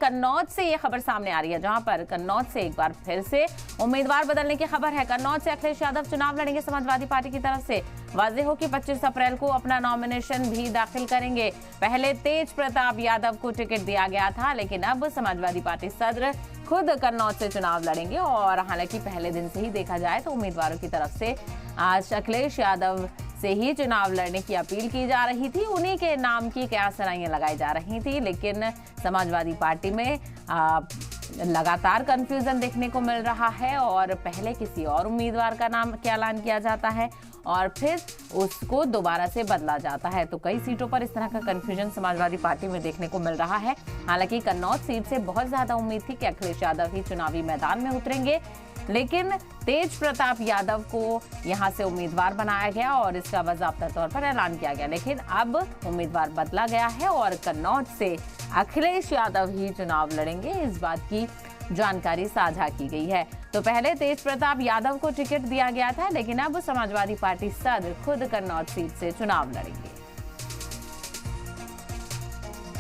कन्नौज से ये खबर सामने आ रही है, जहां पर कन्नौज से एक बार फिर से उम्मीदवार बदलने की खबर है। कन्नौज से अखिलेश यादव चुनाव लड़ेंगे समाजवादी पार्टी की तरफ से। वाज़ेह हो कि 25 अप्रैल को अपना नॉमिनेशन भी दाखिल करेंगे। पहले तेज प्रताप यादव को टिकट दिया गया था, लेकिन अब समाजवादी पार्टी सदर खुद कन्नौज से चुनाव लड़ेंगे। और हालांकि पहले दिन से ही देखा जाए तो उम्मीदवारों की तरफ से आज अखिलेश यादव से ही चुनाव लड़ने की अपील की जा रही थी। उन्हीं के नाम की कयासराइयां लगाई जा रही थी, लेकिन समाजवादी पार्टी में लगातार कंफ्यूजन देखने को मिल रहा है और पहले किसी और उम्मीदवार का नाम का ऐलान किया जाता है और फिर उसको दोबारा से बदला जाता है। तो कई सीटों पर इस तरह का कंफ्यूजन समाजवादी पार्टी में देखने को मिल रहा है। हालांकि कन्नौज सीट से बहुत ज्यादा उम्मीद थी कि अखिलेश यादव ही चुनावी मैदान में उतरेंगे, लेकिन तेज प्रताप यादव को यहां से उम्मीदवार बनाया गया और इसका बाकायदा तौर पर ऐलान किया गया। लेकिन अब उम्मीदवार बदला गया है और कन्नौज से अखिलेश यादव ही चुनाव लड़ेंगे, इस बात की जानकारी साझा की गई है। तो पहले तेज प्रताप यादव को टिकट दिया गया था, लेकिन अब समाजवादी पार्टी सदर खुद कन्नौज सीट से चुनाव लड़ेंगे।